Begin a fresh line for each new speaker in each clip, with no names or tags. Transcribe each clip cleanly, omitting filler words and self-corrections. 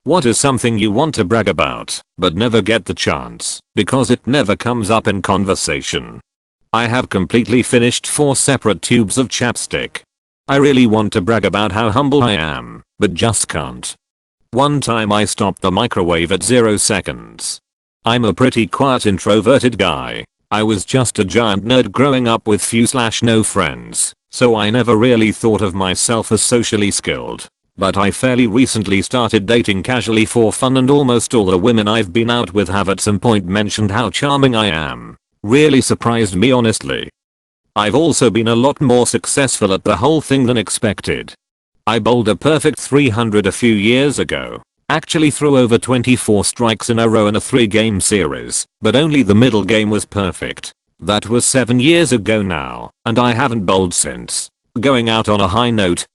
What is something you want to brag about, but never get the chance, because it never comes up in conversation? I have completely finished 4 separate tubes of chapstick. I really want to brag about how humble I am, but just can't. One time I stopped the microwave at 0 seconds. I'm a pretty quiet introverted guy. I was just a giant nerd growing up with few/no friends, so I never really thought of myself as socially skilled. But I fairly recently started dating casually for fun, and almost all the women I've been out with have at some point mentioned how charming I am. Really surprised me, honestly. I've also been a lot more successful at the whole thing than expected. I bowled a perfect 300 a few years ago. Actually threw over 24 strikes in a row in a 3-game series, but only the middle game was perfect. That was 7 years ago now, and I haven't bowled since. Going out on a high note.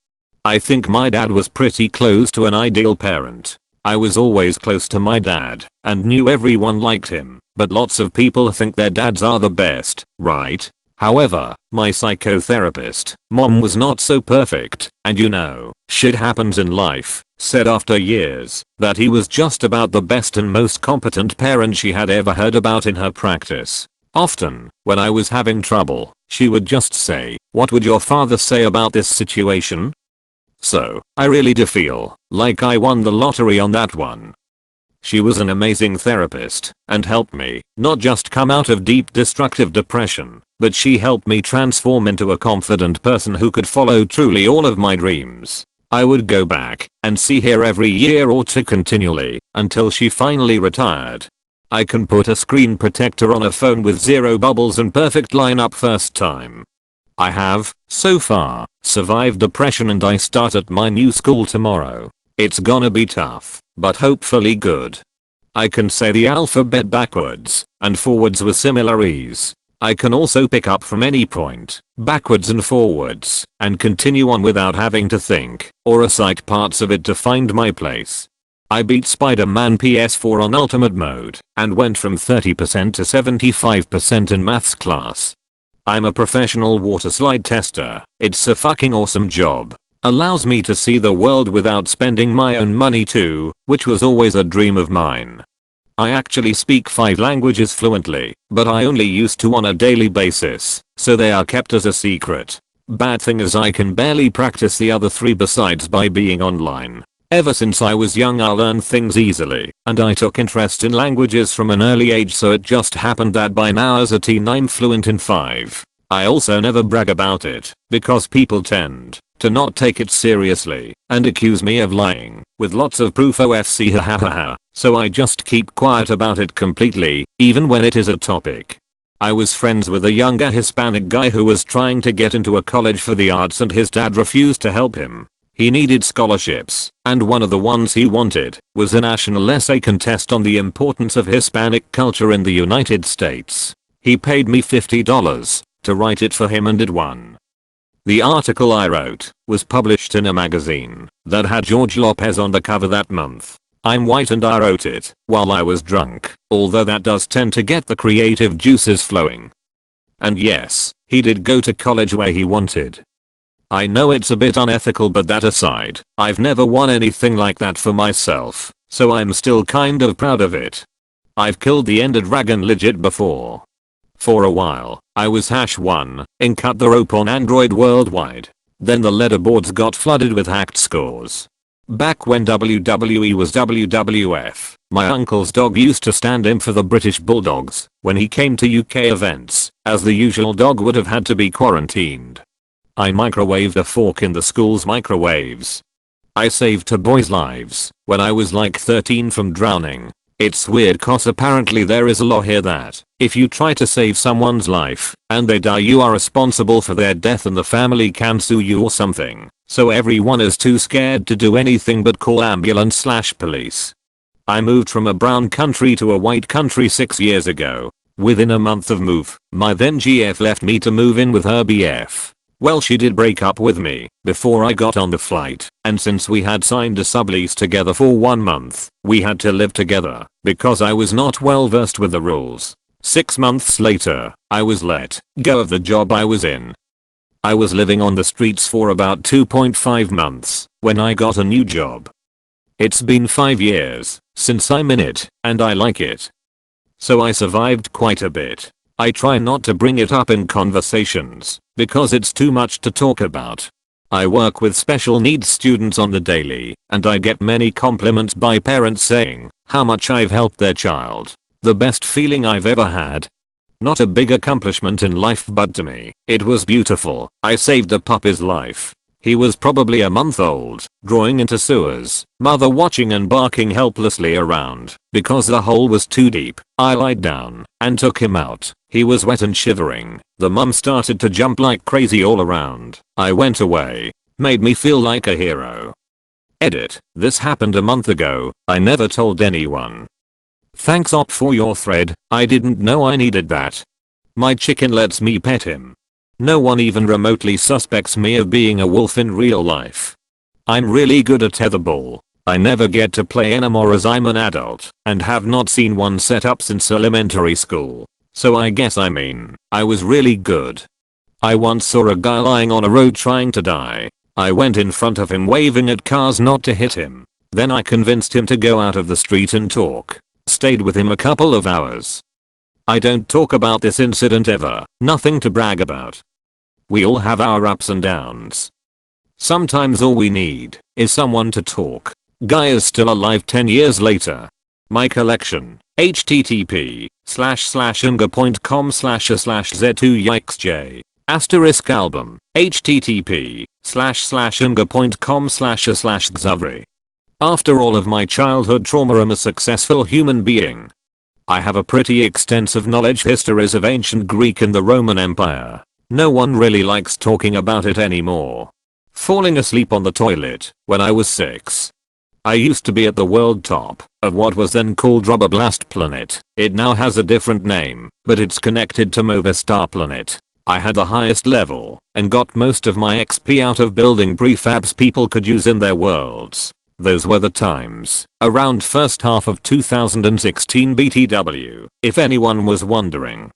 I think my dad was pretty close to an ideal parent. I was always close to my dad, and knew everyone liked him, but lots of people think their dads are the best, right? However, my psychotherapist, mom, was not so perfect, and you know, shit happens in life, said after years, that he was just about the best and most competent parent she had ever heard about in her practice. Often, when I was having trouble, she would just say, "What would your father say about this situation?" So, I really do feel like I won the lottery on that one. She was an amazing therapist and helped me not just come out of deep destructive depression, but she helped me transform into a confident person who could follow truly all of my dreams. I would go back and see her every year or two continually until she finally retired. I can put a screen protector on a phone with 0 bubbles and perfect lineup first time. I have, so far, survived depression, and I start at my new school tomorrow. It's gonna be tough, but hopefully good. I can say the alphabet backwards and forwards with similar ease. I can also pick up from any point, backwards and forwards, and continue on without having to think or recite parts of it to find my place. I beat Spider-Man PS4 on Ultimate Mode and went from 30% to 75% in maths class. I'm a professional water slide tester. It's a fucking awesome job. Allows me to see the world without spending my own money too, which was always a dream of mine. I actually speak 5 languages fluently, but I only used to on a daily basis, so they are kept as a secret. Bad thing is I can barely practice the other 3 besides by being online. Ever since I was young I learn things easily, and I took interest in languages from an early age, so it just happened that by now as a teen I'm fluent in 5. I also never brag about it, because people tend to not take it seriously and accuse me of lying, with lots of proof OFC hahaha, so I just keep quiet about it completely, even when it is a topic. I was friends with a younger Hispanic guy who was trying to get into a college for the arts, and his dad refused to help him. He needed scholarships, and one of the ones he wanted was a national essay contest on the importance of Hispanic culture in the United States. He paid me $50 to write it for him, and it won. The article I wrote was published in a magazine that had George Lopez on the cover that month. I'm white and I wrote it while I was drunk, although that does tend to get the creative juices flowing. And yes, he did go to college where he wanted. I know it's a bit unethical, but that aside, I've never won anything like that for myself, so I'm still kind of proud of it. I've killed the Ender Dragon legit before. For a while, I was #1 in Cut the Rope on Android worldwide. Then the leaderboards got flooded with hacked scores. Back when WWE was WWF, my uncle's dog used to stand in for the British Bulldogs when he came to UK events, as the usual dog would have had to be quarantined. I microwaved a fork in the school's microwaves. I saved 2 boys' lives when I was like 13 from drowning. It's weird cause apparently there is a law here that if you try to save someone's life and they die, you are responsible for their death and the family can sue you or something. So everyone is too scared to do anything but call ambulance/police. I moved from a brown country to a white country 6 years ago. Within a month of move, my then GF left me to move in with her BF. Well, she did break up with me before I got on the flight, and since we had signed a sublease together for 1 month, we had to live together because I was not well versed with the rules. 6 months later, I was let go of the job I was in. I was living on the streets for about 2.5 months when I got a new job. It's been 5 years since I'm in it, and I like it. So I survived quite a bit. I try not to bring it up in conversations because it's too much to talk about. I work with special needs students on the daily, and I get many compliments by parents saying how much I've helped their child. The best feeling I've ever had. Not a big accomplishment in life, but to me, it was beautiful. I saved a puppy's life. He was probably a month old, drawing into sewers, mother watching and barking helplessly around because the hole was too deep. I lied down and took him out. He was wet and shivering. The mum started to jump like crazy all around. I went away. Made me feel like a hero. Edit. This happened a month ago. I never told anyone. Thanks op for your thread. I didn't know I needed that. My chicken lets me pet him. No one even remotely suspects me of being a wolf in real life. I'm really good at tetherball. I never get to play anymore as I'm an adult and have not seen one set up since elementary school. So I guess I was really good. I once saw a guy lying on a road trying to die. I went in front of him waving at cars not to hit him. Then I convinced him to go out of the street and talk. Stayed with him a couple of hours. I don't talk about this incident ever. Nothing to brag about. We all have our ups and downs. Sometimes all we need is someone to talk. Guy is still alive 10 years later. My collection. http://unga.com/a/z2yxj * album. http://unga.com/a/xavri. After all of my childhood trauma, I'm a successful human being. I have a pretty extensive knowledge histories of ancient Greek and the Roman Empire. No one really likes talking about it anymore. Falling asleep on the toilet when I was 6. I used to be at the world top of what was then called Rubber Blast Planet. It now has a different name, but it's connected to Movistar Planet. I had the highest level and got most of my XP out of building prefabs people could use in their worlds. Those were the times. Around first half of 2016 BTW, if anyone was wondering.